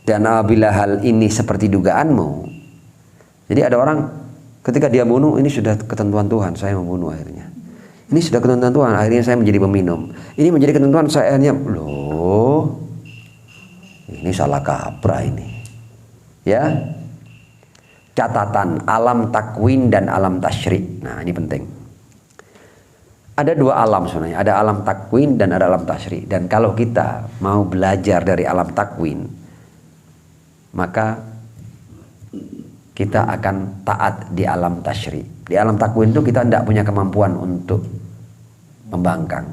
Dan apabila hal ini seperti dugaanmu, jadi ada orang ketika dia bunuh, ini sudah ketentuan Tuhan, saya membunuh akhirnya. Ini sudah ketentuan Tuhan, akhirnya saya menjadi peminum. Ini menjadi ketentuan saya, akhirnya, loh, ini salah kaprah ini. Ya, catatan alam takwin dan alam tasyrik. Nah, ini penting. Ada dua alam sebenarnya, ada alam takwin dan ada alam tasyrik. Dan kalau kita mau belajar dari alam takwin, maka kita akan taat di alam tasyrik. Di alam takwin itu kita tidak punya kemampuan untuk membangkang,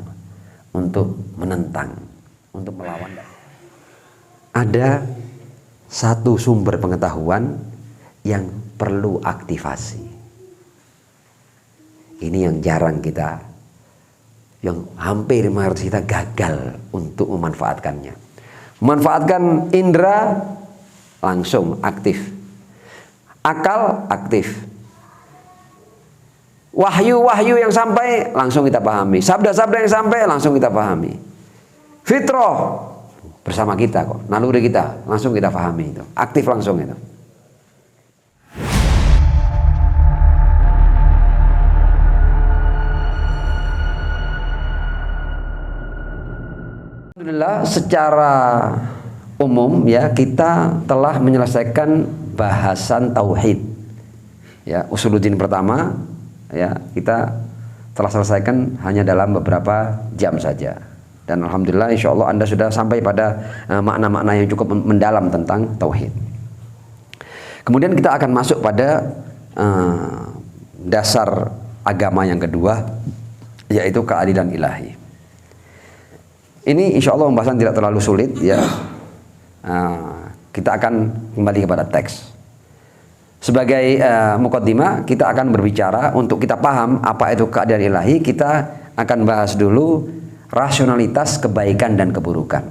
untuk menentang, untuk melawan. Ada satu sumber pengetahuan yang perlu aktivasi. Ini yang jarang kita, yang hampir mayoritas kita gagal untuk memanfaatkannya. Memanfaatkan indera langsung aktif, akal aktif, wahyu yang sampai langsung kita pahami, sabda-sabda yang sampai langsung kita pahami, fitrah bersama kita kok, naluri kita langsung kita pahami, itu aktif langsung itu. Alhamdulillah, secara umum ya kita telah menyelesaikan bahasan tauhid. Ya, usuluddin pertama ya kita telah selesaikan hanya dalam beberapa jam saja. Dan alhamdulillah insya Allah Anda sudah sampai pada makna-makna yang cukup mendalam tentang tauhid. Kemudian kita akan masuk pada dasar agama yang kedua, yaitu keadilan ilahi. Ini insya Allah pembahasan tidak terlalu sulit ya. Kita akan kembali kepada teks. Sebagai muqaddimah, kita akan berbicara untuk kita paham apa itu keadilan ilahi. Kita akan bahas dulu rasionalitas kebaikan dan keburukan.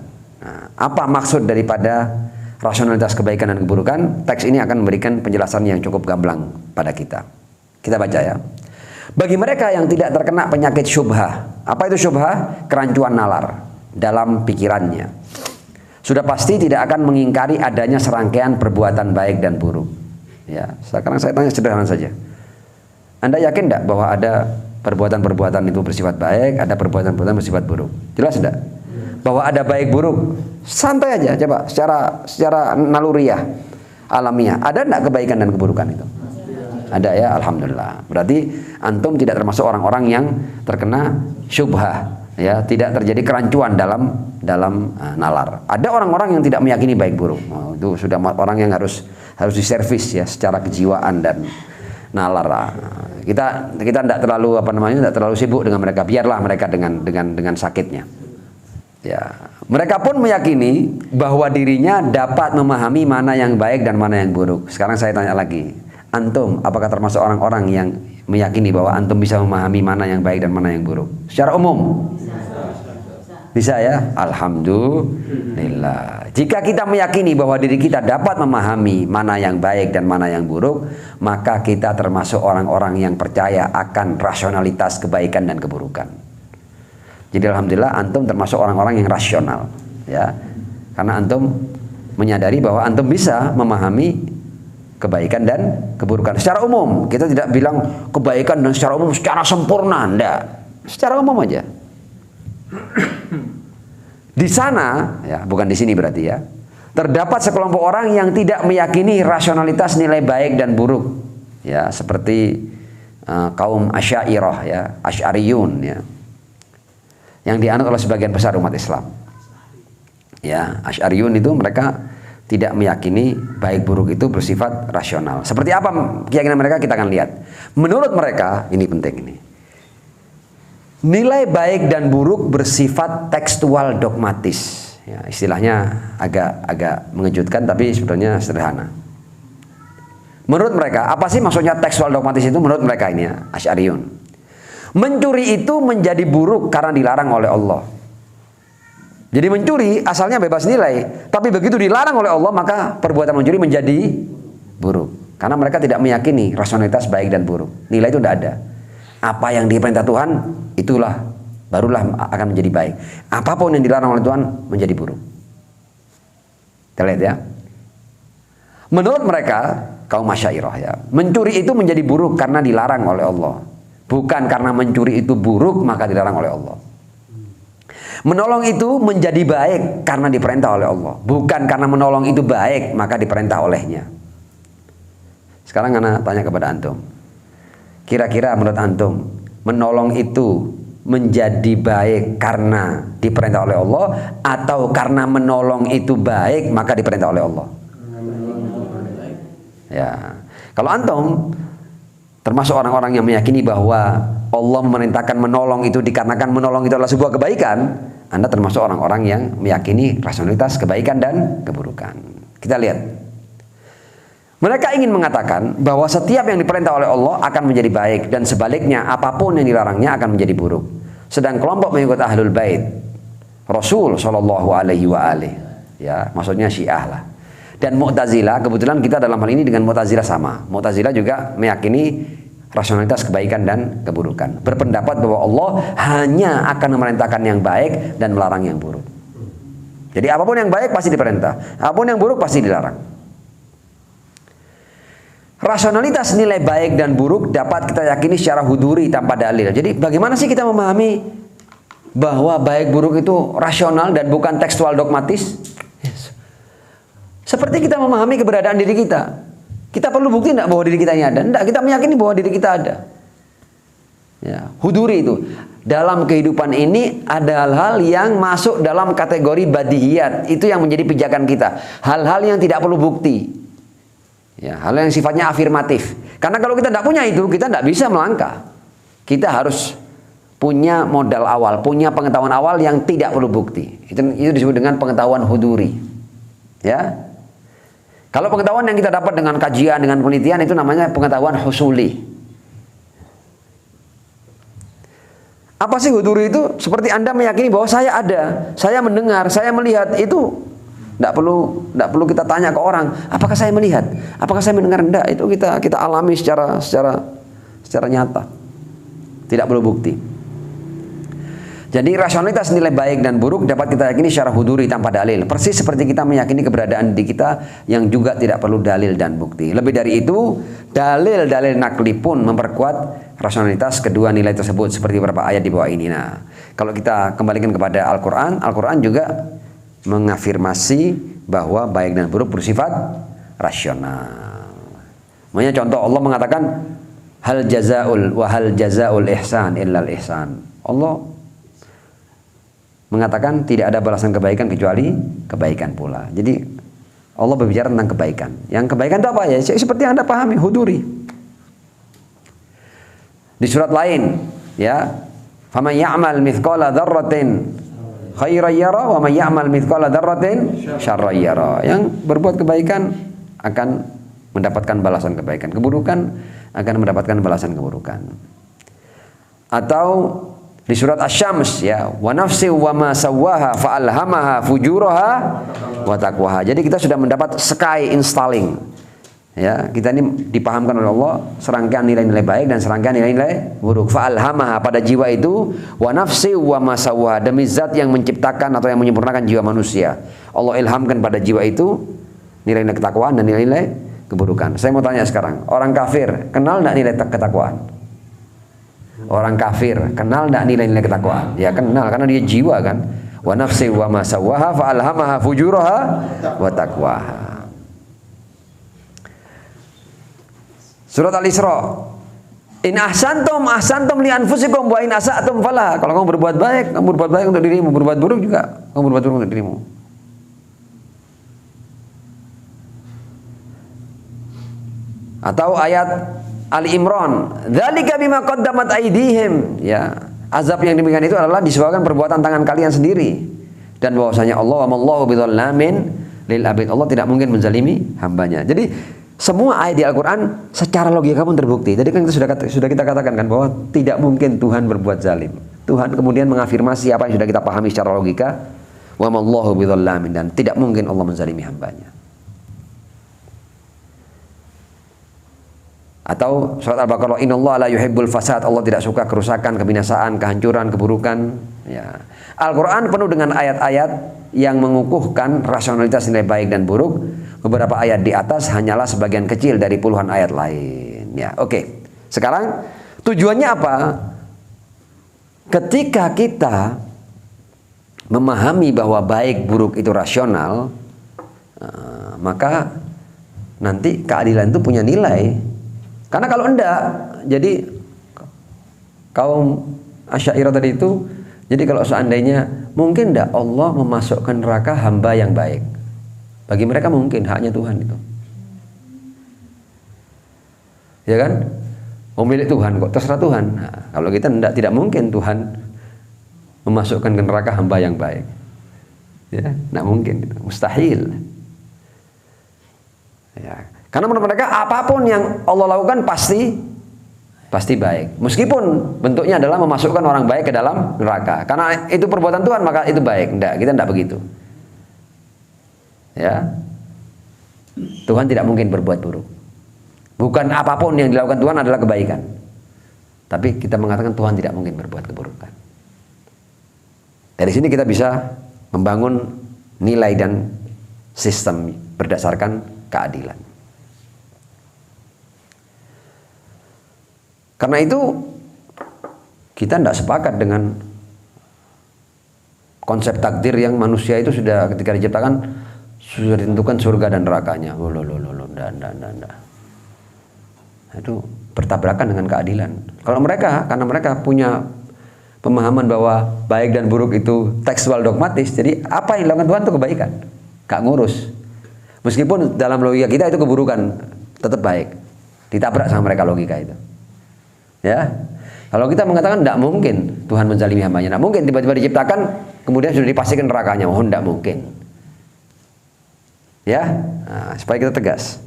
Apa maksud daripada rasionalitas kebaikan dan keburukan? Teks ini akan memberikan penjelasan yang cukup gamblang pada kita. Kita baca ya. Bagi mereka yang tidak terkena penyakit syubhah. Apa itu syubhah? Kerancuan nalar dalam pikirannya. Sudah pasti tidak akan mengingkari adanya serangkaian perbuatan baik dan buruk. Ya, sekarang saya tanya sederhana saja. Anda yakin tidak bahwa ada perbuatan-perbuatan itu bersifat baik, ada perbuatan-perbuatan bersifat buruk? Jelas tidak? Bahwa ada baik buruk? Santai aja, coba secara naluriah, alamiah. Ada tidak kebaikan dan keburukan itu? Ada ya, alhamdulillah. Berarti antum tidak termasuk orang-orang yang terkena syubhah. Ya, tidak terjadi kerancuan dalam nalar. Ada orang-orang yang tidak meyakini baik buruk. Itu sudah orang yang harus diservis ya secara kejiwaan dan nalar. Kita tidak terlalu tidak terlalu sibuk dengan mereka. Biarlah mereka dengan sakitnya. Ya, mereka pun meyakini bahwa dirinya dapat memahami mana yang baik dan mana yang buruk. Sekarang saya tanya lagi, antum apakah termasuk orang-orang yang meyakini bahwa antum bisa memahami mana yang baik dan mana yang buruk? Secara umum. Bisa ya? Alhamdulillah. Jika kita meyakini bahwa diri kita dapat memahami mana yang baik dan mana yang buruk, maka kita termasuk orang-orang yang percaya akan rasionalitas kebaikan dan keburukan. Jadi alhamdulillah antum termasuk orang-orang yang rasional ya. Karena antum menyadari bahwa antum bisa memahami kebaikan dan keburukan secara umum. Kita tidak bilang kebaikan dan secara umum secara sempurna, enggak. Secara umum aja. Di sana, ya, bukan di sini berarti ya. Terdapat sekelompok orang yang tidak meyakini rasionalitas nilai baik dan buruk. Ya, seperti kaum Asy'ariyah ya, Asy'ariyun ya. Yang dianut oleh sebagian besar umat Islam. Ya, Asy'ariyun itu mereka tidak meyakini baik buruk itu bersifat rasional. Seperti apa keyakinan mereka kita akan lihat. Menurut mereka, ini penting ini. Nilai baik dan buruk bersifat tekstual dogmatis. Ya, istilahnya agak mengejutkan tapi sebetulnya sederhana. Menurut mereka, apa sih maksudnya tekstual dogmatis itu menurut mereka ini ya, Asy'ariyun? Mencuri itu menjadi buruk karena dilarang oleh Allah. Jadi mencuri asalnya bebas nilai, tapi begitu dilarang oleh Allah maka perbuatan mencuri menjadi buruk. Karena mereka tidak meyakini rasionalitas baik dan buruk. Nilai itu tidak ada. Apa yang diperintah Tuhan, itulah barulah akan menjadi baik. Apapun yang dilarang oleh Tuhan menjadi buruk. Kita lihat ya. Menurut mereka, kaum Asy'ariyah ya, mencuri itu menjadi buruk karena dilarang oleh Allah. Bukan karena mencuri itu buruk maka dilarang oleh Allah. Menolong itu menjadi baik karena diperintah oleh Allah. Bukan karena menolong itu baik maka diperintah olehnya. Sekarang ana tanya kepada antum. Kira-kira menurut antum, menolong itu menjadi baik karena diperintah oleh Allah atau karena menolong itu baik maka diperintah oleh Allah? Ya, kalau antum termasuk orang-orang yang meyakini bahwa Allah memerintahkan menolong itu dikarenakan menolong itu adalah sebuah kebaikan, Anda termasuk orang-orang yang meyakini rasionalitas kebaikan dan keburukan. Kita lihat. Mereka ingin mengatakan bahwa setiap yang diperintah oleh Allah akan menjadi baik dan sebaliknya apapun yang dilarangnya akan menjadi buruk. Sedang kelompok mengikut Ahlul Bait Rasul Shallallahu Alaihi Wasallam, ya maksudnya Syiah lah. Dan Mu'tazilah, kebetulan kita dalam hal ini dengan Mu'tazilah sama. Mu'tazilah juga meyakini rasionalitas kebaikan dan keburukan. Berpendapat bahwa Allah hanya akan memerintahkan yang baik dan melarang yang buruk. Jadi apapun yang baik pasti diperintah, apapun yang buruk pasti dilarang. Rasionalitas nilai baik dan buruk dapat kita yakini secara huduri tanpa dalil. Jadi bagaimana sih kita memahami bahwa baik buruk itu rasional dan bukan tekstual dogmatis? Seperti kita memahami keberadaan diri kita. Kita perlu bukti enggak bahwa diri kita ini ada? Enggak, kita meyakini bahwa diri kita ada. Ya, huduri itu. Dalam kehidupan ini ada hal-hal yang masuk dalam kategori badihiyat. Itu yang menjadi pijakan kita. Hal-hal yang tidak perlu bukti. Ya, hal yang sifatnya afirmatif. Karena kalau kita tidak punya itu, kita tidak bisa melangkah. Kita harus punya modal awal, punya pengetahuan awal yang tidak perlu bukti. Itu disebut dengan pengetahuan huduri. Ya. Kalau pengetahuan yang kita dapat dengan kajian, dengan penelitian itu namanya pengetahuan husuli. Apa sih huduri itu? Seperti Anda meyakini bahwa saya ada, saya mendengar, saya melihat, itu tidak perlu kita tanya ke orang, apakah saya melihat, apakah saya mendengar? Enggak, itu kita alami secara nyata. Tidak perlu bukti. Jadi rasionalitas nilai baik dan buruk dapat kita yakini secara huduri tanpa dalil. Persis seperti kita meyakini keberadaan diri kita yang juga tidak perlu dalil dan bukti. Lebih dari itu, dalil-dalil nakli pun memperkuat rasionalitas kedua nilai tersebut seperti beberapa ayat di bawah ini. Nah, kalau kita kembalikan kepada Al-Quran, Al-Quran juga mengafirmasi bahwa baik dan buruk bersifat rasional. Makanya contoh Allah mengatakan hal jazaul ihsan illal ihsan. Allah mengatakan tidak ada balasan kebaikan kecuali kebaikan pula. Jadi Allah berbicara tentang kebaikan. Yang kebaikan itu apa ya? Seperti yang Anda pahami, huduri. Di surat lain, ya, faman ya'mal mithqala dzarratin khairan yara wa man ya'mal mithqala dzarratin syarran yara. Yang berbuat kebaikan akan mendapatkan balasan kebaikan, keburukan akan mendapatkan balasan keburukan. Atau di surat Asy-Syams, ya, wa nafsi wa ma sawwaha fa alhamaha fujuraha wa taqwaha. Jadi kita sudah mendapat sky installing. Ya, kita ini dipahamkan oleh Allah serangkaian nilai-nilai baik dan serangkaian nilai-nilai buruk. Fa alhamaha, pada jiwa itu, wa nafsi wa ma sawwaha, demi zat yang menciptakan atau yang menyempurnakan jiwa manusia. Allah ilhamkan pada jiwa itu nilai-nilai ketakwaan dan nilai-nilai keburukan. Saya mau tanya sekarang, orang kafir kenal enggak nilai ketakwaan? Orang kafir kenal enggak nilai-nilai ketakwaan? Ya kenal, karena dia jiwa kan. Wa nafsi wa ma sawwaha fa alhamaha fujuraha wa taqwaha. Surat Al-Isra. In ahsantum ahsantum li anfusikum wa in asa'tum falaha. Kalau kamu berbuat baik untuk dirimu, berbuat buruk juga kamu berbuat buruk untuk dirimu. Atau ayat Ali Imran, dzalika bima qaddamat aydihim, ya. Azab yang demikian itu adalah disebabkan perbuatan tangan kalian sendiri. Dan bahwasanya Allah wa mallahu bidzallamin lil abid. Allah tidak mungkin menzalimi hambanya. Jadi semua ayat di Al-Qur'an secara logika pun terbukti. Tadi kan sudah kita katakan kan bahwa tidak mungkin Tuhan berbuat zalim. Tuhan kemudian mengafirmasi apa yang sudah kita pahami secara logika, wa mallahu bidzallamin, dan tidak mungkin Allah menzalimi hambanya. Atau surat Al-Baqarah, innallaha la yuhibbul fasad, Allah tidak suka kerusakan, kebinasaan, kehancuran, keburukan, ya. Al-Qur'an penuh dengan ayat-ayat yang mengukuhkan rasionalitas nilai baik dan buruk, beberapa ayat di atas hanyalah sebagian kecil dari puluhan ayat lain. Ya, oke. Sekarang tujuannya apa? Ketika kita memahami bahwa baik buruk itu rasional, maka nanti keadilan itu punya nilai. Karena kalau enggak, jadi kaum Asy'ariyah tadi itu, jadi kalau seandainya mungkin enggak Allah memasukkan neraka hamba yang baik, bagi mereka mungkin, haknya Tuhan itu, ya kan? Milik Tuhan kok, terserah Tuhan. Nah, kalau kita tidak mungkin Tuhan memasukkan ke neraka hamba yang baik, ya, tidak mungkin, mustahil. Ya, karena menurut mereka apapun yang Allah lakukan pasti baik, meskipun bentuknya adalah memasukkan orang baik ke dalam neraka. Karena itu perbuatan Tuhan maka itu baik. Tidak, kita tidak begitu. Ya, Tuhan tidak mungkin berbuat buruk. Bukan apapun yang dilakukan Tuhan adalah kebaikan. Tapi kita mengatakan Tuhan tidak mungkin berbuat keburukan. Dari sini kita bisa membangun nilai dan sistem berdasarkan keadilan. Karena itu kita tidak sepakat dengan konsep takdir yang manusia itu sudah ketika diciptakan sudah ditentukan surga dan nerakanya. Enggak. Itu bertabrakan dengan keadilan. Kalau mereka, karena mereka punya pemahaman bahwa baik dan buruk itu tekstual dogmatis, jadi apa yang dilakukan Tuhan itu kebaikan, gak ngurus. Meskipun dalam logika kita itu keburukan, tetap baik. Ditabrak sama mereka logika itu. Ya, kalau kita mengatakan tidak mungkin Tuhan menzalimi hambanya, tidak mungkin tiba-tiba diciptakan kemudian sudah dipastikan nerakanya, tidak mungkin. Ya, nah, supaya kita tegas.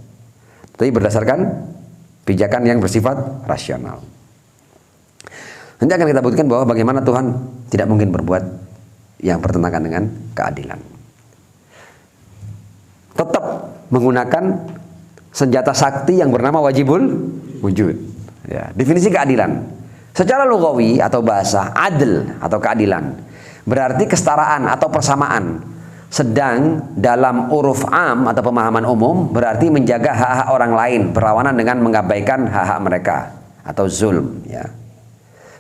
Tapi berdasarkan pijakan yang bersifat rasional. Nanti akan kita buktikan bahwa bagaimana Tuhan tidak mungkin berbuat yang bertentangan dengan keadilan. Tetap menggunakan senjata sakti yang bernama wajibul wujud. Ya, definisi keadilan. Secara lugawi atau bahasa, adil atau keadilan berarti kesetaraan atau persamaan. Sedang dalam uruf am atau pemahaman umum berarti menjaga hak-hak orang lain berlawanan dengan mengabaikan hak-hak mereka atau zulm. Ya.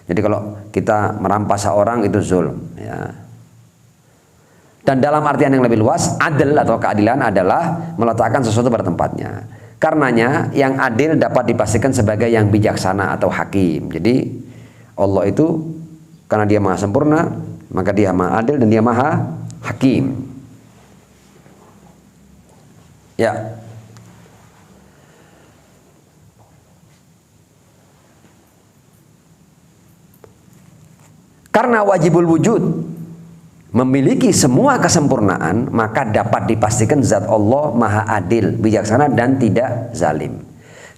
Jadi kalau kita merampas seorang itu zulm. Ya. Dan dalam artian yang lebih luas, adil atau keadilan adalah meletakkan sesuatu pada tempatnya. Karenanya yang adil dapat dipastikan sebagai yang bijaksana atau hakim. Jadi Allah itu karena dia maha sempurna, maka dia maha adil dan dia maha hakim. Ya. Karena wajibul wujud memiliki semua kesempurnaan, maka dapat dipastikan zat Allah maha adil, bijaksana dan tidak zalim.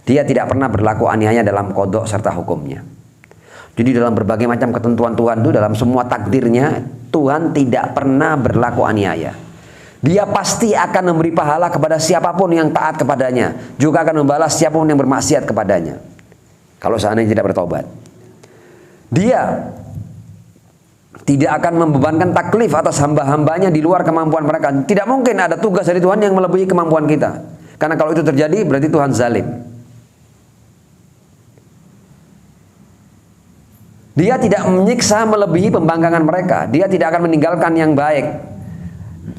Dia tidak pernah berlaku aniaya dalam kodok serta hukumnya. Jadi dalam berbagai macam ketentuan Tuhan itu, dalam semua takdirnya, Tuhan tidak pernah berlaku aniaya. Dia pasti akan memberi pahala kepada siapapun yang taat kepadanya, juga akan membalas siapapun yang bermaksiat kepadanya kalau seandainya tidak bertobat. Dia tidak akan membebankan taklif atas hamba-hambanya di luar kemampuan mereka. Tidak mungkin ada tugas dari Tuhan yang melebihi kemampuan kita, karena kalau itu terjadi berarti Tuhan zalim. Dia tidak menyiksa melebihi pembangkangan mereka. Dia tidak akan meninggalkan yang baik.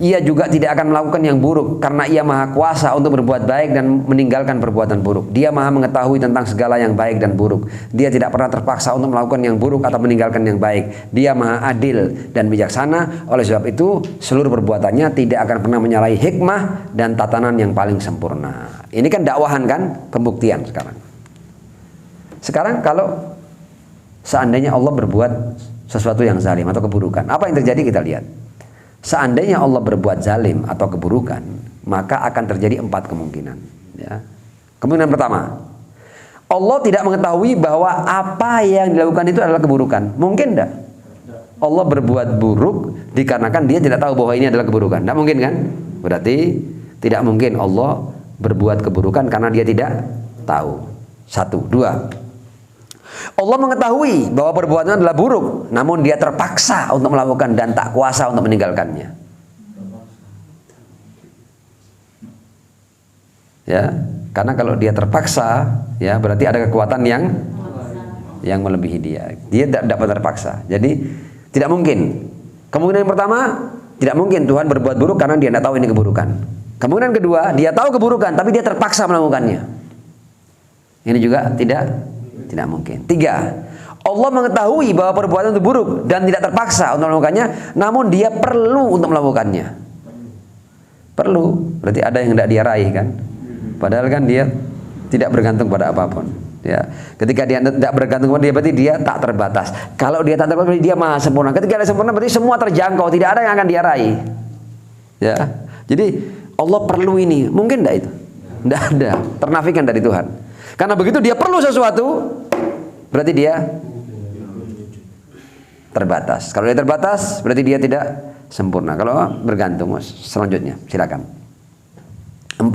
Ia juga tidak akan melakukan yang buruk, karena ia maha kuasa untuk berbuat baik dan meninggalkan perbuatan buruk. Dia maha mengetahui tentang segala yang baik dan buruk. Dia tidak pernah terpaksa untuk melakukan yang buruk atau meninggalkan yang baik. Dia maha adil dan bijaksana. Oleh sebab itu seluruh perbuatannya tidak akan pernah menyalahi hikmah dan tatanan yang paling sempurna. Ini kan dakwahan kan, pembuktian sekarang. Sekarang kalau seandainya Allah berbuat sesuatu yang zalim atau keburukan, apa yang terjadi kita lihat. Seandainya Allah berbuat zalim atau keburukan, maka akan terjadi 4 kemungkinan. Ya. Kemungkinan pertama, Allah tidak mengetahui bahwa apa yang dilakukan itu adalah keburukan. Mungkin tidak? Allah berbuat buruk dikarenakan dia tidak tahu bahwa ini adalah keburukan. Tidak mungkin kan? Berarti tidak mungkin Allah berbuat keburukan karena dia tidak tahu. 1, 2. Allah mengetahui bahwa perbuatannya adalah buruk, namun dia terpaksa untuk melakukan dan tak kuasa untuk meninggalkannya. Ya, karena kalau dia terpaksa, ya berarti ada kekuatan yang melebihi dia. Dia tidak dapat terpaksa. Jadi tidak mungkin. Kemungkinan yang pertama, tidak mungkin Tuhan berbuat buruk karena dia tidak tahu ini keburukan. Kemungkinan kedua, dia tahu keburukan tapi dia terpaksa melakukannya. Ini juga tidak mungkin. Tiga, Allah mengetahui bahwa perbuatan itu buruk dan tidak terpaksa untuk melakukannya, namun dia perlu untuk melakukannya. Perlu, berarti ada yang tidak dia raih kan? Padahal kan dia tidak bergantung pada apapun. Ya, ketika dia tidak bergantung pada dia, berarti dia tak terbatas. Kalau dia tak terbatas, berarti dia maha sempurna. Ketika dia sempurna, berarti semua terjangkau, tidak ada yang akan dia raih. Ya, jadi Allah perlu ini, mungkin tidak itu? Tidak ada, ternafikan dari Tuhan. Karena begitu dia perlu sesuatu, berarti dia terbatas. Kalau dia terbatas, berarti dia tidak sempurna. Kalau bergantung, selanjutnya silakan. 4.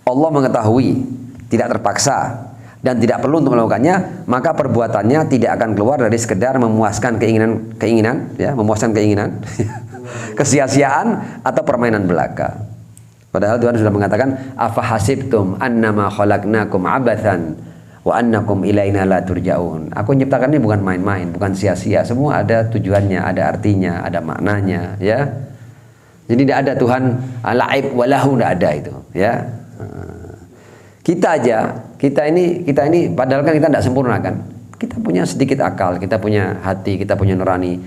Allah mengetahui, tidak terpaksa dan tidak perlu untuk melakukannya, maka perbuatannya tidak akan keluar dari sekedar memuaskan keinginan, ya, memuaskan keinginan, kesia-siaan atau permainan belaka. Padahal Tuhan sudah mengatakan, afa hasibtum annama khalaqnakum abathan wa annakum ilaina la turja'un. Aku menciptakan ini bukan main-main, bukan sia-sia. Semua ada tujuannya, ada artinya, ada maknanya, ya. Jadi tidak ada Tuhan laib walahu, tidak ada itu, ya. Kita ini padahal kan kita tidak sempurna kan. Kita punya sedikit akal, kita punya hati, kita punya nurani.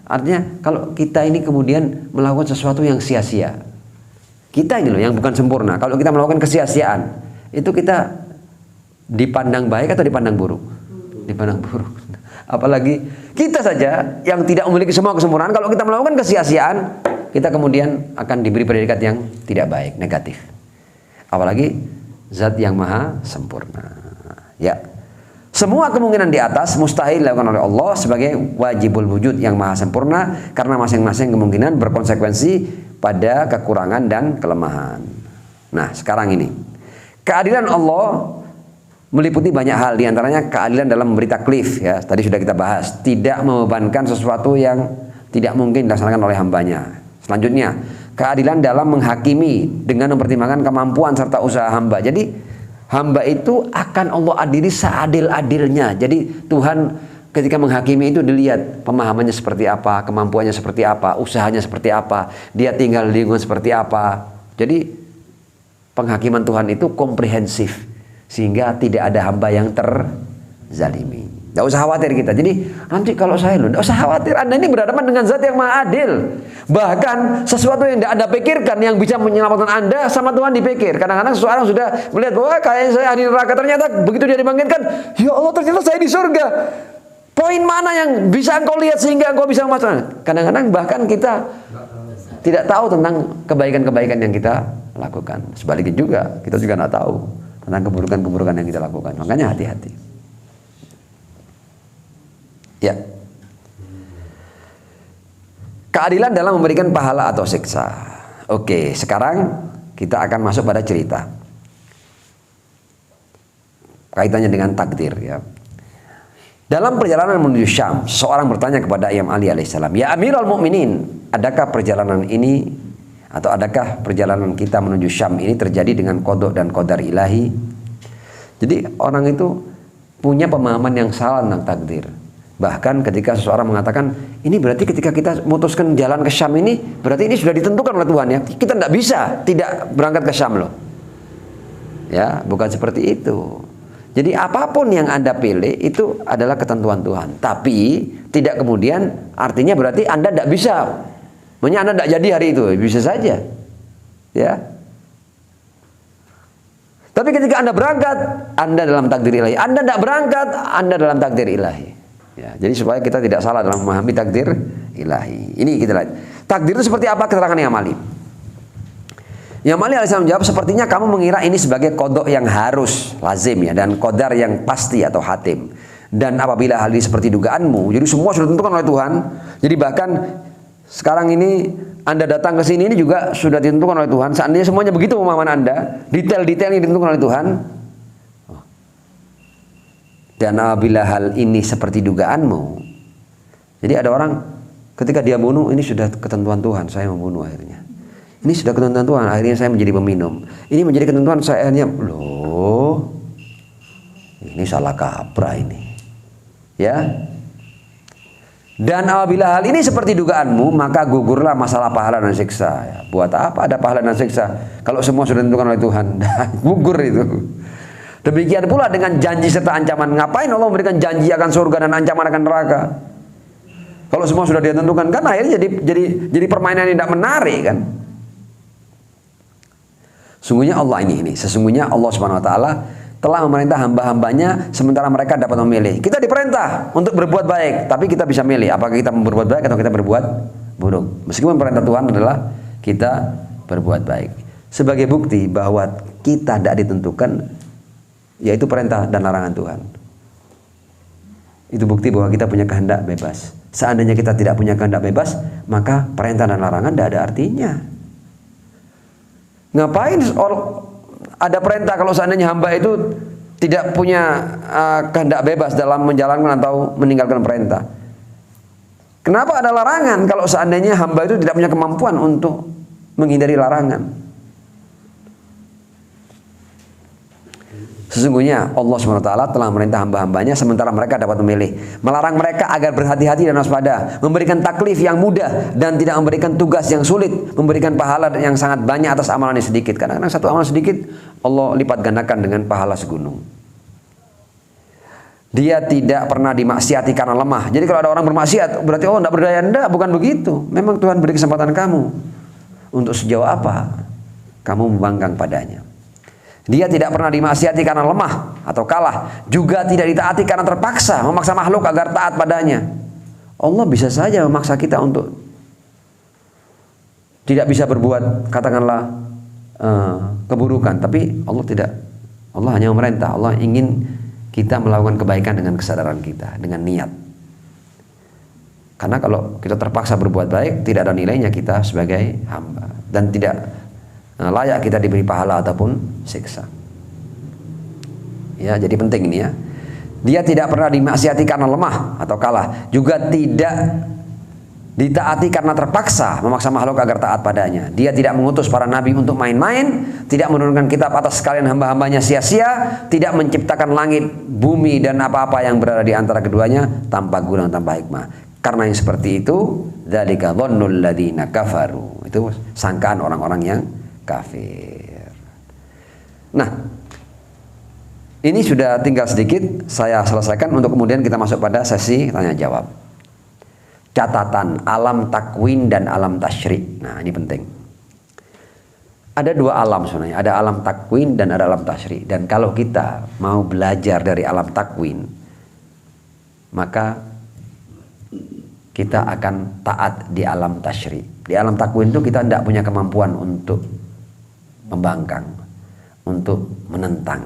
Artinya kalau kita ini kemudian melakukan sesuatu yang sia-sia, kita ini loh yang bukan sempurna. Kalau kita melakukan kesia-siaan, itu kita dipandang baik atau dipandang buruk? Dipandang buruk. Apalagi kita saja yang tidak memiliki semua kesempurnaan, kalau kita melakukan kesia-siaan, kita kemudian akan diberi predikat yang tidak baik, negatif. Apalagi Zat yang maha sempurna. Ya, semua kemungkinan di atas mustahil dilakukan oleh Allah sebagai wajibul wujud yang maha sempurna, karena masing-masing kemungkinan berkonsekuensi pada kekurangan dan kelemahan. Nah, sekarang ini keadilan Allah meliputi banyak hal, diantaranya keadilan dalam memberi taklif, ya tadi sudah kita bahas, tidak membebankan sesuatu yang tidak mungkin dilaksanakan oleh hambanya. Selanjutnya, keadilan dalam menghakimi dengan mempertimbangkan kemampuan serta usaha hamba. Jadi hamba itu akan Allah adili seadil-adilnya. Jadi Tuhan ketika menghakimi itu dilihat pemahamannya seperti apa, kemampuannya seperti apa, usahanya seperti apa, dia tinggal di lingkungan seperti apa. Jadi penghakiman Tuhan itu komprehensif, sehingga tidak ada hamba yang terzalimi. Tidak usah khawatir kita. Jadi nanti kalau saya tidak usah khawatir. Anda ini berhadapan dengan zat yang maha adil. Bahkan sesuatu yang tidak Anda pikirkan yang bisa menyelamatkan Anda sama Tuhan dipikir. Kadang-kadang seseorang sudah melihat bahwa kayaknya saya di neraka, ternyata begitu dia dibangkitkan, ya Allah ternyata saya di surga. Poin mana yang bisa engkau lihat sehingga engkau bisa memasukkan? Kadang-kadang bahkan kita tidak tahu tentang kebaikan-kebaikan yang kita lakukan. Sebaliknya juga, kita juga tidak tahu tentang keburukan-keburukan yang kita lakukan. Makanya hati-hati. Ya, keadilan dalam memberikan pahala atau siksa. Oke, sekarang kita akan masuk pada cerita kaitannya dengan takdir, ya. Dalam perjalanan menuju Syam, seorang bertanya kepada Imam Ali alaihissalam, ya Amirul Mukminin, adakah perjalanan ini atau adakah perjalanan kita menuju Syam ini terjadi dengan qada dan qadar ilahi? Jadi orang itu punya pemahaman yang salah tentang takdir. Bahkan ketika seseorang mengatakan, ini berarti ketika kita memutuskan jalan ke Syam ini, berarti ini sudah ditentukan oleh Tuhan, ya. Kita tidak bisa tidak berangkat ke Syam loh. Ya, bukan seperti itu. Jadi apapun yang Anda pilih itu adalah ketentuan Tuhan. Tapi tidak kemudian artinya berarti Anda tidak bisa. Maksudnya Anda tidak jadi hari itu, bisa saja. Ya. Tapi ketika Anda berangkat, Anda dalam takdir ilahi. Anda tidak berangkat, Anda dalam takdir ilahi. Ya, jadi supaya kita tidak salah dalam memahami takdir ilahi. Ini kita lihat. Takdir itu seperti apa keterangan Imam Ali? Imam Ali alaihissalam menjawab, sepertinya kamu mengira ini sebagai qada yang harus, lazim, ya, dan qadar yang pasti atau hatim. Dan apabila hal ini seperti dugaanmu, jadi semua sudah ditentukan oleh Tuhan. Jadi bahkan sekarang ini Anda datang ke sini ini juga sudah ditentukan oleh Tuhan. Seandainya semuanya begitu pemahaman Anda, detail-detail yang ditentukan oleh Tuhan. Dan apabila hal ini seperti dugaanmu, jadi ada orang ketika dia bunuh, ini sudah ketentuan Tuhan, saya membunuh akhirnya. Ini sudah ketentuan Tuhan, akhirnya saya menjadi peminum. Ini menjadi ketentuan saya, akhirnya loh, ini salah kaprah ini. Ya. Dan apabila hal ini seperti dugaanmu, maka gugurlah masalah pahala dan siksa. Ya, buat apa ada pahala dan siksa kalau semua sudah ditentukan oleh Tuhan? Gugur itu. Demikian pula dengan janji serta ancaman. Ngapain Allah memberikan janji akan surga dan ancaman akan neraka? Kalau semua sudah ditentukan, kan akhirnya jadi permainan yang tidak menarik kan? Sesungguhnya Allah sesungguhnya Allah Subhanahu Wa Taala telah memerintah hamba-hambanya sementara mereka dapat memilih. Kita diperintah untuk berbuat baik, tapi kita bisa milih apakah kita berbuat baik atau kita berbuat buruk. Meskipun perintah Tuhan adalah kita berbuat baik. Sebagai bukti bahwa kita tidak ditentukan, yaitu perintah dan larangan Tuhan. Itu bukti bahwa kita punya kehendak bebas. Seandainya kita tidak punya kehendak bebas, maka perintah dan larangan tidak ada artinya. Ngapain ada perintah kalau seandainya hamba itu tidak punya kehendak bebas dalam menjalankan atau meninggalkan perintah? Kenapa ada larangan kalau seandainya hamba itu tidak punya kemampuan untuk menghindari larangan? Sesungguhnya Allah SWT telah memerintah hamba-hambanya sementara mereka dapat memilih, melarang mereka agar berhati-hati dan waspada, memberikan taklif yang mudah dan tidak memberikan tugas yang sulit, memberikan pahala yang sangat banyak atas amalan yang sedikit. Kadang-kadang satu amalan sedikit Allah lipat gandakan dengan pahala segunung. Dia tidak pernah dimaksiati karena lemah. Jadi kalau ada orang bermaksiat berarti oh tidak berdaya, enggak, bukan begitu. Memang Tuhan beri kesempatan kamu untuk sejauh apa kamu membangkang padanya. Dia tidak pernah dimaksiati karena lemah atau kalah, juga tidak ditaati karena terpaksa, memaksa makhluk agar taat padanya. Allah bisa saja memaksa kita untuk tidak bisa berbuat katakanlah keburukan, tapi Allah tidak. Allah hanya memerintah. Allah ingin kita melakukan kebaikan dengan kesadaran kita, dengan niat. Karena kalau kita terpaksa berbuat baik, tidak ada nilainya kita sebagai hamba dan tidak layak kita diberi pahala ataupun siksa. Ya, jadi penting ini ya. Dia tidak pernah dimaksiati karena lemah atau kalah, juga tidak ditaati karena terpaksa, memaksa makhluk agar taat padanya. Dia tidak mengutus para nabi untuk main-main, tidak menurunkan kitab atas sekalian hamba-hambanya sia-sia, tidak menciptakan langit, bumi dan apa-apa yang berada di antara keduanya tanpa guna, tanpa hikmah. Karena yang seperti itu, dzalika dhannul ladzina kafaru. Itu sangkaan orang-orang yang kafir. Nah, ini sudah tinggal sedikit saya selesaikan untuk kemudian kita masuk pada sesi tanya jawab. Catatan alam takwin dan alam tasyri'. Nah, ini penting. Ada dua alam sebenarnya, ada alam takwin dan ada alam tasyri'. Dan kalau kita mau belajar dari alam takwin, maka kita akan taat di alam tasyri'. Di alam takwin itu kita tidak punya kemampuan untuk membangkang, untuk menentang,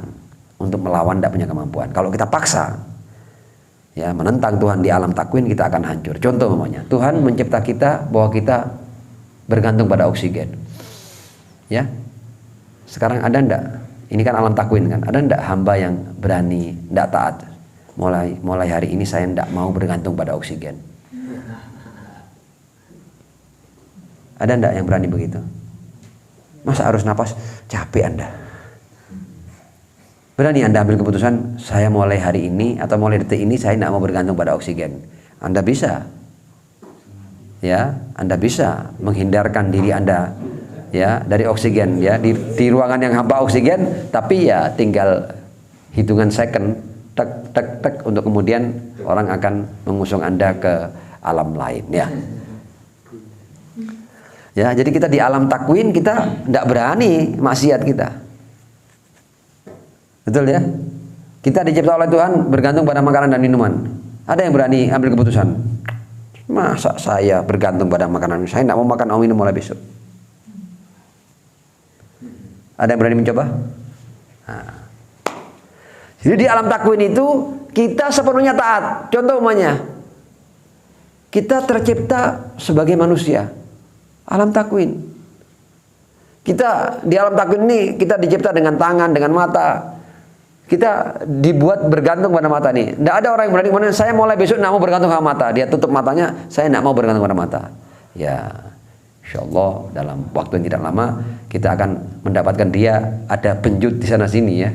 untuk melawan, tidak punya kemampuan. Kalau kita paksa ya menentang Tuhan di alam takwin, kita akan hancur. Contoh namanya, Tuhan mencipta kita bahwa kita bergantung pada oksigen. Ya. Sekarang ada ndak? Ini kan alam takwin kan. Ada ndak hamba yang berani ndak taat? Mulai hari ini saya ndak mau bergantung pada oksigen. Ada ndak yang berani begitu? Masa harus napas? Capek Anda. Berani Anda ambil keputusan, saya mulai hari ini atau mulai detik ini saya tidak mau bergantung pada oksigen. Anda bisa. Ya, Anda bisa menghindarkan diri Anda ya dari oksigen ya di ruangan yang hampa oksigen, tapi ya tinggal hitungan second tek tek tek untuk kemudian orang akan mengusung Anda ke alam lain ya. Ya, jadi kita di alam takwin kita tidak berani maksiat kita. Betul ya? Kita dicipta oleh Tuhan bergantung pada makanan dan minuman. Ada yang berani ambil keputusan? Masa saya bergantung pada makanan? Saya tidak mau makan atau minum mulai besok. Ada yang berani mencoba? Nah. Jadi di alam takwin itu kita sepenuhnya taat. Contoh umpamanya, kita tercipta sebagai manusia. Alam takwin. Kita di alam takwin ini kita dicipta dengan tangan, dengan mata. Kita dibuat bergantung pada mata nih. Tidak ada orang yang berani kemudian saya mulai besok tidak mau bergantung sama mata. Dia tutup matanya, saya tidak mau bergantung pada mata. Ya, Insya Allah dalam waktu yang tidak lama kita akan mendapatkan dia ada penjut di sana sini ya.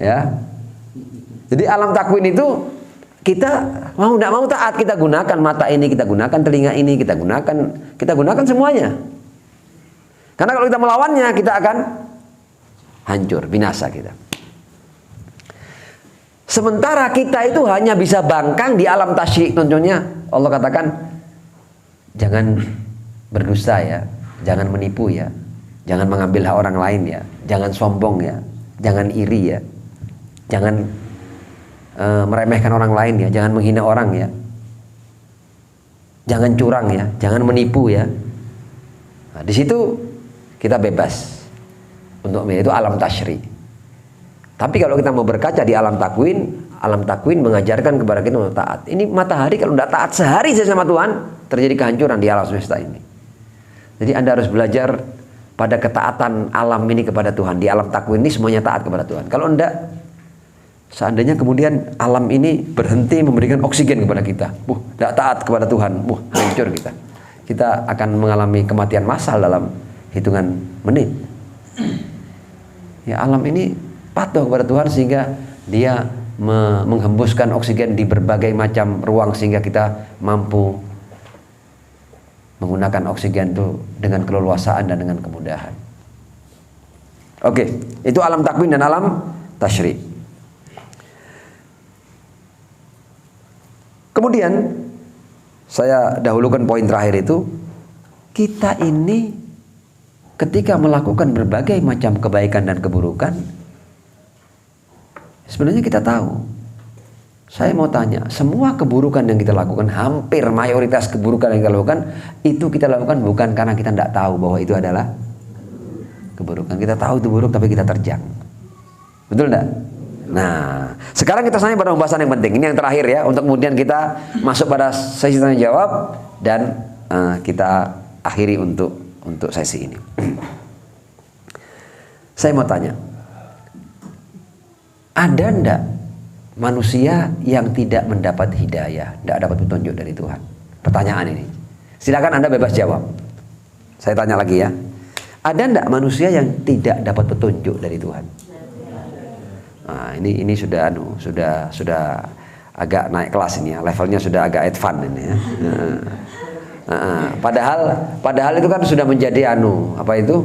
Ya. Jadi alam takwin itu kita mau tidak mau taat, kita gunakan mata ini, kita gunakan telinga ini, kita gunakan semuanya. Karena kalau kita melawannya kita akan hancur, binasa kita. Sementara kita itu hanya bisa bangkang di alam tasyrik. Contohnya Allah katakan jangan berdusta ya, jangan menipu ya, jangan mengambil hak orang lain ya, jangan sombong ya, jangan iri ya, jangan meremehkan orang lain ya, jangan menghina orang ya, jangan curang ya, jangan menipu ya. Nah, di situ kita bebas untuk itu alam tasyrik. Tapi kalau kita mau berkaca di alam takwin mengajarkan kepada kita untuk taat. Ini matahari kalau tidak taat sehari saja sama Tuhan, terjadi kehancuran di alam semesta ini. Jadi Anda harus belajar pada ketaatan alam ini kepada Tuhan. Di alam takwin ini semuanya taat kepada Tuhan. Kalau enggak, seandainya kemudian alam ini berhenti memberikan oksigen kepada kita, tidak taat kepada Tuhan, hancur kita. Kita akan mengalami kematian massal dalam hitungan menit. Ya, alam ini patuh kepada Tuhan sehingga dia menghembuskan oksigen di berbagai macam ruang sehingga kita mampu menggunakan oksigen itu dengan keleluasaan dan dengan kemudahan. Oke, itu alam takwin dan alam tasyrik. Kemudian saya dahulukan poin terakhir itu, kita ini ketika melakukan berbagai macam kebaikan dan keburukan, sebenarnya kita tahu. Saya mau tanya, semua keburukan yang kita lakukan, hampir mayoritas keburukan yang kita lakukan, itu kita lakukan bukan karena kita tidak tahu bahwa itu adalah keburukan. Kita tahu itu buruk tapi kita terjang. Betul tidak? Nah, sekarang kita tanya pada pembahasan yang penting. Ini yang terakhir ya, untuk kemudian kita masuk pada sesi tanya jawab dan kita akhiri untuk sesi ini. Saya mau tanya, ada ndak manusia yang tidak mendapat hidayah, tidak dapat petunjuk dari Tuhan? Pertanyaan ini. Silakan Anda bebas jawab. Saya tanya lagi ya. Ada ndak manusia yang tidak dapat petunjuk dari Tuhan? Nah, ini sudah agak naik kelas ini ya, levelnya sudah agak advance ini ya. Padahal itu kan sudah menjadi apa itu?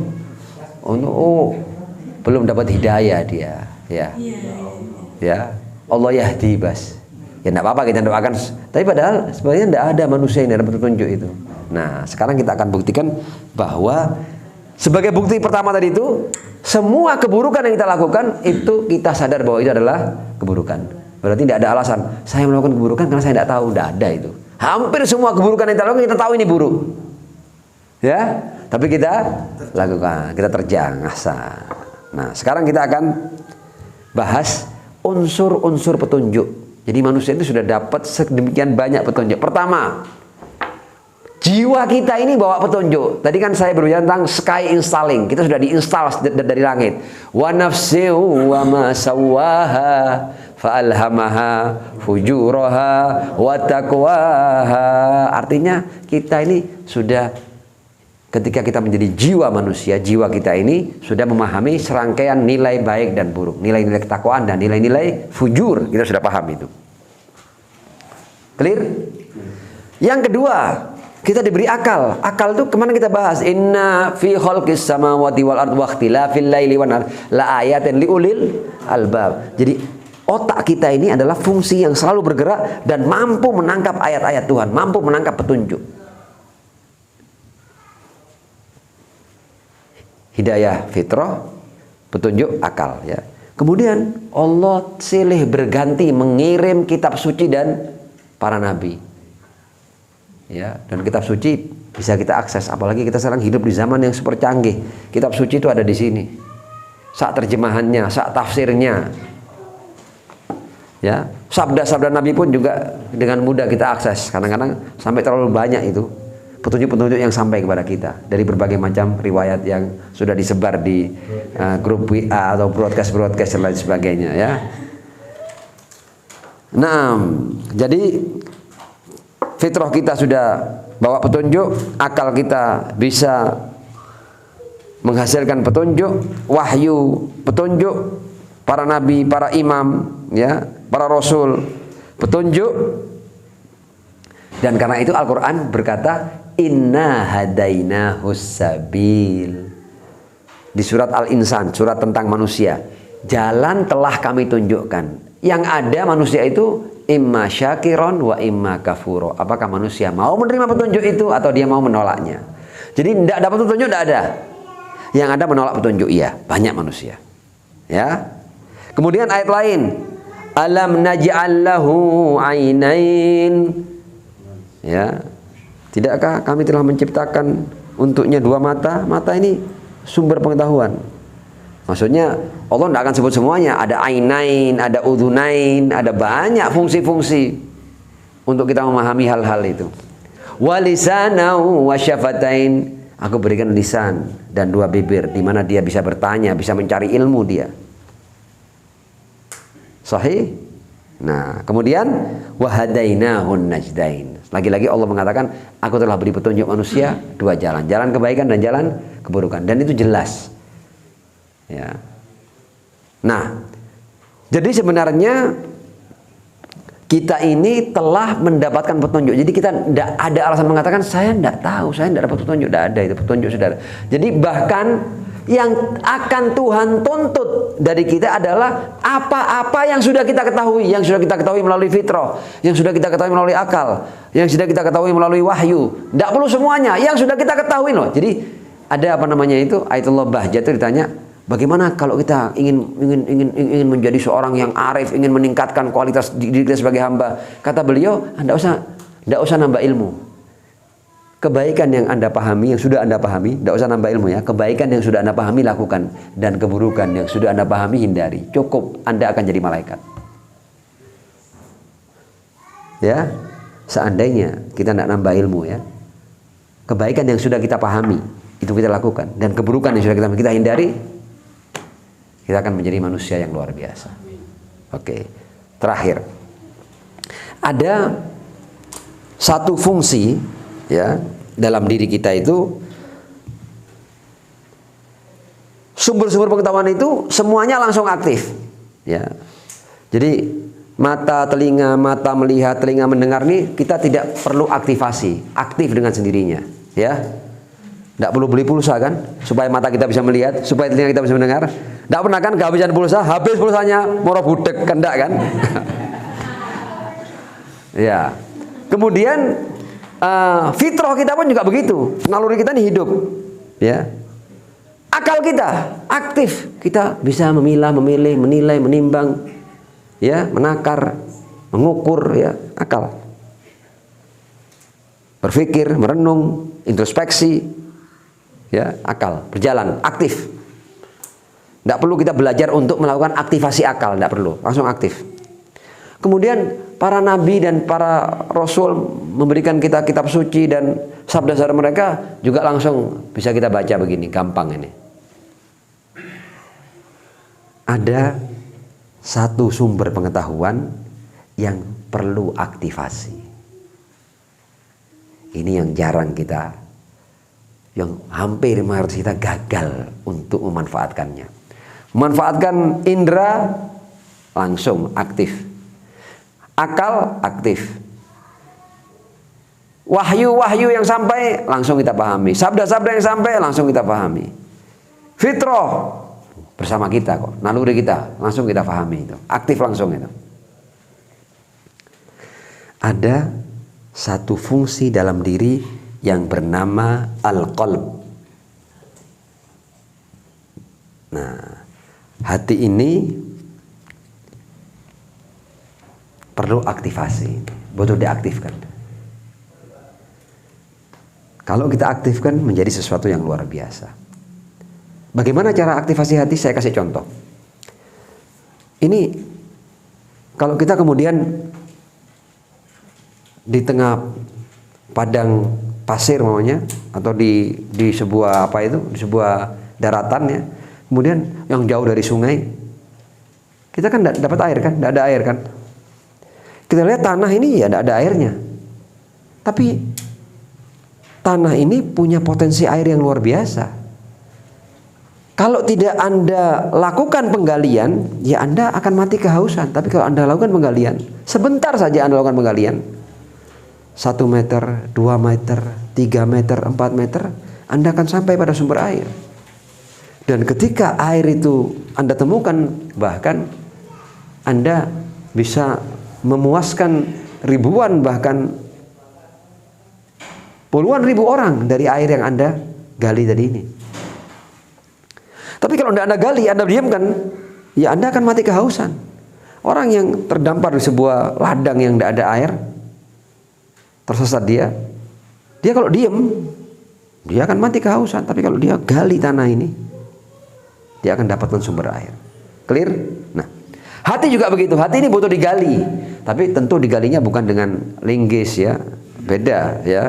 Belum dapat hidayah dia, ya. Ya, Allah yahdi bas. Ya enggak apa-apa kita doakan, tapi padahal sebenarnya enggak ada manusia yang dapat petunjuk itu. Nah, sekarang kita akan buktikan bahwa sebagai bukti pertama tadi itu, semua keburukan yang kita lakukan itu kita sadar bahwa itu adalah keburukan. Berarti tidak ada alasan saya melakukan keburukan karena saya tidak tahu, tidak ada itu. Hampir semua keburukan yang kita lakukan kita tahu ini buruk. Ya, tapi kita lakukan, kita terjang asa. Nah, sekarang kita akan bahas unsur-unsur petunjuk. Jadi manusia itu sudah dapat sedemikian banyak petunjuk. Pertama, jiwa kita ini bawa petunjuk. Tadi kan saya berbicara tentang sky installing. Kita sudah diinstal dari langit. Wa nafsin wa ma sawwaha fa'alhamaha fujuraha wa taqwaha. Artinya kita ini sudah, ketika kita menjadi jiwa manusia, jiwa kita ini sudah memahami serangkaian nilai baik dan buruk, nilai-nilai ketakwaan dan nilai-nilai fujur. Kita sudah paham itu. Clear? Yang kedua, kita diberi akal. Akal itu kemana kita bahas? Inna fi khalqis samawati wal ardi wa ikhtilafil laili wan nahar la ayatin liulil albab. Jadi otak kita ini adalah fungsi yang selalu bergerak dan mampu menangkap ayat-ayat Tuhan, mampu menangkap petunjuk. Hidayah fitrah, petunjuk akal ya. Kemudian Allah silih berganti mengirim kitab suci dan para nabi. Ya, dan kitab suci bisa kita akses, apalagi kita sekarang hidup di zaman yang super canggih. Kitab suci itu ada di sini. Sak terjemahannya, sak tafsirnya. Ya, sabda-sabda Nabi pun juga dengan mudah kita akses. Kadang-kadang sampai terlalu banyak itu petunjuk-petunjuk yang sampai kepada kita dari berbagai macam riwayat yang sudah disebar di grup WA atau broadcast dan lain sebagainya ya. Nah, jadi fitrah kita sudah bawa petunjuk, akal kita bisa menghasilkan petunjuk, wahyu, petunjuk, para nabi, para imam, ya, para rasul, petunjuk. Dan karena itu Al-Quran berkata, inna hadainahus sabil. Di surat Al-Insan, surat tentang manusia, jalan telah kami tunjukkan. Yang ada manusia itu imma syakiron wa imma kafuro. Apakah manusia mau menerima petunjuk itu atau dia mau menolaknya? Jadi tidak dapat petunjuk, tidak ada. Yang ada menolak petunjuk, iya, banyak manusia. Ya. Kemudian ayat lain, alam naj'al lahu ainain. Ya. Tidakkah kami telah menciptakan untuknya dua mata? Mata ini sumber pengetahuan. Maksudnya Allah tidak akan sebut semuanya. Ada ainain, ada udhunain, ada banyak fungsi-fungsi untuk kita memahami hal-hal itu. Walisanau wasyafatain. Aku berikan lisan dan dua bibir, di mana dia bisa bertanya, bisa mencari ilmu dia. Sahih? Nah, kemudian wahadainahun najdain. Lagi-lagi Allah mengatakan, aku telah beri petunjuk manusia dua jalan, jalan kebaikan dan jalan keburukan, dan itu jelas. Ya. Nah, jadi sebenarnya kita ini telah mendapatkan petunjuk. Jadi kita tidak ada alasan mengatakan saya tidak tahu, saya tidak dapat petunjuk. Tidak ada, itu petunjuk sudah ada. Jadi bahkan yang akan Tuhan tuntut dari kita adalah apa-apa yang sudah kita ketahui, yang sudah kita ketahui melalui fitrah, yang sudah kita ketahui melalui akal, yang sudah kita ketahui melalui wahyu. Tidak perlu semuanya, yang sudah kita ketahui loh. Jadi ada apa namanya itu, Ayatullah Bahjah itu ditanya, bagaimana kalau kita ingin menjadi seorang yang arif, ingin meningkatkan kualitas diri kita sebagai hamba? Kata beliau, tidak usah nambah ilmu. Kebaikan yang Anda pahami, yang sudah Anda pahami, tidak usah nambah ilmu ya. Kebaikan yang sudah Anda pahami lakukan, dan keburukan yang sudah Anda pahami hindari. Cukup, Anda akan jadi malaikat. Ya, seandainya kita tidak nambah ilmu ya, kebaikan yang sudah kita pahami itu kita lakukan, dan keburukan yang sudah kita hindari, kita akan menjadi manusia yang luar biasa. Oke, terakhir ada satu fungsi ya dalam diri kita itu, sumber-sumber pengetahuan itu semuanya langsung aktif ya. Jadi mata, telinga, mata melihat, telinga mendengar nih kita tidak perlu aktifasi, aktif dengan sendirinya ya. Tidak perlu beli pulsa kan supaya mata kita bisa melihat, supaya telinga kita bisa mendengar. Tidak pernah kan kehabisan pulsa, habis pulsanya moro budek, kendak kan. Ya. Kemudian fitrah kita pun juga begitu, naluri kita ini hidup ya. Akal kita aktif, kita bisa memilah, memilih, menilai, menimbang ya, menakar, mengukur ya, akal. Berpikir, merenung, introspeksi ya, akal berjalan aktif. Tidak perlu kita belajar untuk melakukan aktivasi akal, tidak perlu, langsung aktif. Kemudian para nabi dan para rasul memberikan kita kitab suci dan sabda-sabda mereka juga langsung bisa kita baca begini, gampang ini. Ada satu sumber pengetahuan yang perlu aktivasi. Ini yang jarang kita, yang hampir mayoritas kita gagal untuk memanfaatkannya. Memanfaatkan indera langsung aktif. Akal aktif. Wahyu-wahyu yang sampai langsung kita pahami. Sabda-sabda yang sampai langsung kita pahami. Fitrah bersama kita kok, naluri kita langsung kita pahami itu. Aktif langsung itu. Ada satu fungsi dalam diri yang bernama al-qalb. Nah, hati ini perlu aktivasi, butuh diaktifkan. Kalau kita aktifkan menjadi sesuatu yang luar biasa. Bagaimana cara aktivasi hati? Saya kasih contoh. Ini kalau kita kemudian di tengah padang pasir maunya, atau di sebuah apa itu, di sebuah daratan ya, kemudian yang jauh dari sungai, kita kan dapat air kan, tidak ada air kan. Kita lihat tanah ini ya tidak ada airnya, tapi tanah ini punya potensi air yang luar biasa. Kalau tidak Anda lakukan penggalian, ya Anda akan mati kehausan. Tapi kalau Anda lakukan penggalian, sebentar saja Anda lakukan penggalian, 1 meter, 2 meter, 3 meter, 4 meter, Anda akan sampai pada sumber air. Dan ketika air itu Anda temukan, bahkan Anda bisa memuaskan ribuan, bahkan puluhan ribu orang dari air yang Anda gali tadi ini. Tapi kalau Anda gali, Anda diamkan, ya Anda akan mati kehausan. Orang yang terdampar di sebuah ladang yang tidak ada air, tersesat dia kalau diam, dia akan mati kehausan. Tapi kalau dia gali tanah ini, dia akan dapatkan sumber air. Clear? Nah, hati juga begitu. Hati ini butuh digali, tapi tentu digalinya bukan dengan linggis, ya, beda, ya.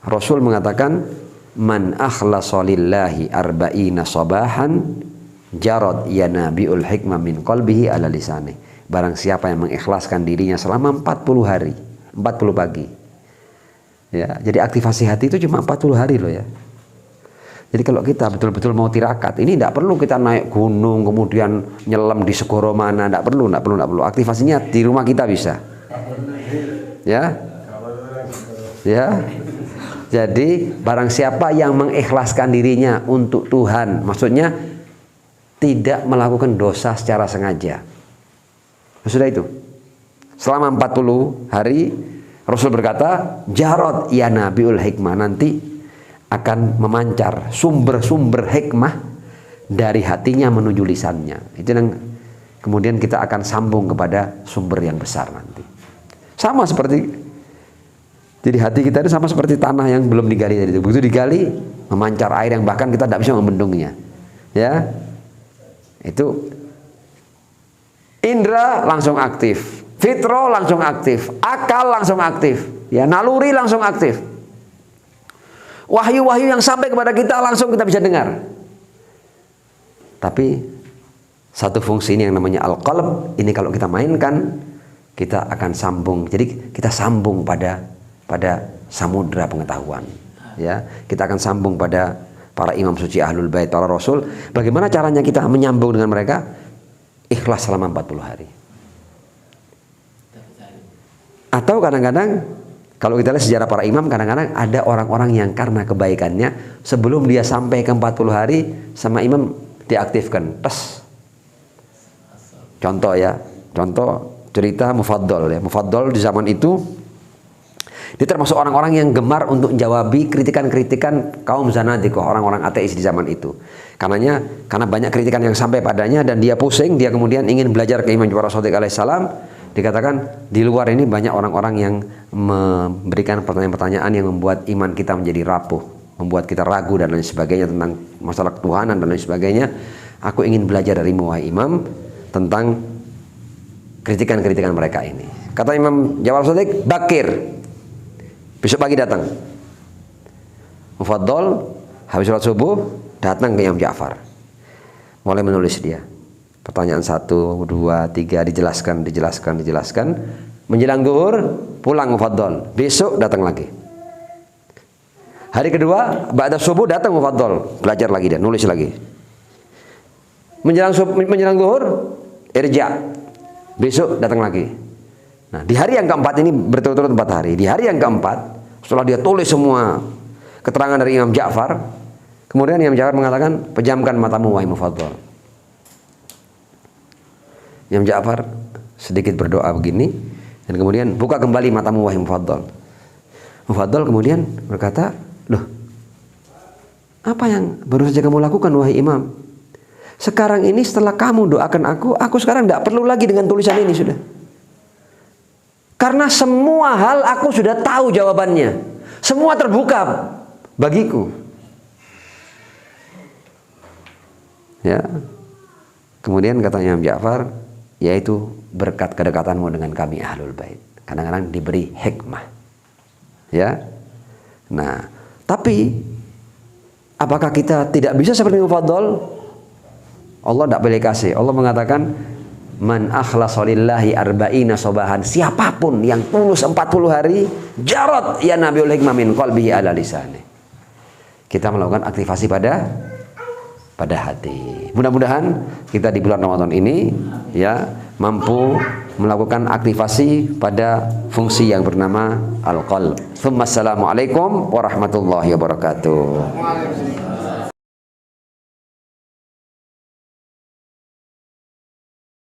Rasul mengatakan, man akhlasa lillahi arba'ina sabahan jarad yanabiul hikmah min qalbihi ala lisani. Barang siapa yang mengikhlaskan dirinya selama 40 hari, 40 pagi. Ya, jadi aktivasi hati itu cuma 40 hari loh, ya. Jadi kalau kita betul-betul mau tirakat, ini tidak perlu kita naik gunung kemudian nyelam di segoro mana, tidak perlu. Aktivasinya di rumah kita bisa. Ya. Ya. Jadi barang siapa yang mengikhlaskan dirinya untuk Tuhan, maksudnya tidak melakukan dosa secara sengaja. Sudah itu. Selama 40 hari Rasul berkata, jarod ya nabiul hikmah, nanti akan memancar sumber-sumber hikmah dari hatinya menuju lisannya. Itu yang kemudian kita akan sambung kepada sumber yang besar nanti. Sama seperti, jadi hati kita itu sama seperti tanah yang belum digali tadi itu. Begitu digali, memancar air yang bahkan kita tidak bisa membendungnya. Ya, itu indra langsung aktif, fitro langsung aktif, akal langsung aktif, ya, naluri langsung aktif. Wahyu-wahyu yang sampai kepada kita langsung kita bisa dengar. Tapi satu fungsi ini yang namanya al-qalb, ini kalau kita mainkan, kita akan sambung. Jadi kita sambung pada samudra pengetahuan, ya. Kita akan sambung pada para imam suci ahlul bait, para rasul. Bagaimana caranya kita menyambung dengan mereka? Ikhlas selama 40 hari. Atau kadang-kadang kalau kita lihat sejarah para imam, kadang-kadang ada orang-orang yang karena kebaikannya sebelum dia sampai ke 40 hari sama imam diaktifkan. Tes. Contoh, ya. Contoh cerita Mufaddal, ya. Mufaddal di zaman itu dia termasuk orang-orang yang gemar untuk menjawabi kritikan-kritikan kaum zanadikoh, orang-orang ateis di zaman itu. Karena banyak kritikan yang sampai padanya dan dia pusing, dia kemudian ingin belajar ke Imam Ja'far Shadiq alaihissalam. Dikatakan di luar ini banyak orang-orang yang memberikan pertanyaan-pertanyaan yang membuat iman kita menjadi rapuh, membuat kita ragu dan lain sebagainya tentang masalah ketuhanan dan lain sebagainya. Aku ingin belajar dari wahai Imam tentang kritikan-kritikan mereka ini. Kata Imam Ja'far Shadiq, bakir, besok pagi datang. Mufaddal habis sholat subuh datang ke Imam Ja'far, mulai menulis dia. Pertanyaan 1, 2, 3 dijelaskan. Menjelang zuhur pulang Mufaddal, besok datang lagi. Hari kedua ba'da subuh datang Mufaddal, belajar lagi dia, nulis lagi. Menjelang zuhur irja, besok datang lagi. Nah, di hari yang keempat ini berturut-turut 4 hari. Di hari yang keempat, setelah dia tulis semua keterangan dari Imam Ja'far, kemudian Imam Ja'far mengatakan, pejamkan matamu wahai Mufaddal. Imam Ja'far sedikit berdoa begini, dan kemudian buka kembali matamu wahai Mufaddal. Mufaddal kemudian berkata, loh, apa yang baru saja kamu lakukan wahai Imam? Sekarang ini setelah kamu doakan aku sekarang tidak perlu lagi dengan tulisan ini sudah. Karena semua hal aku sudah tahu jawabannya. Semua terbuka bagiku. Ya. Kemudian kata Imam Ja'far, yaitu berkat kedekatanmu dengan kami ahlul bait. Kadang-kadang diberi hikmah. Ya. Nah, tapi apakah kita tidak bisa seperti Mufaddal? Allah tidak boleh kasih. Allah mengatakan, Man akhlasa lillahi arba'ina sobahan, siapapun yang tulus 40 hari, jarot ya nabiul hikmah min qalbihi ala lisani. Kita melakukan aktivasi pada hati. Mudah-mudahan kita di bulan Ramadan ini ya mampu melakukan aktivasi pada fungsi yang bernama al-qalb. Assalamualaikum warahmatullahi wabarakatuh.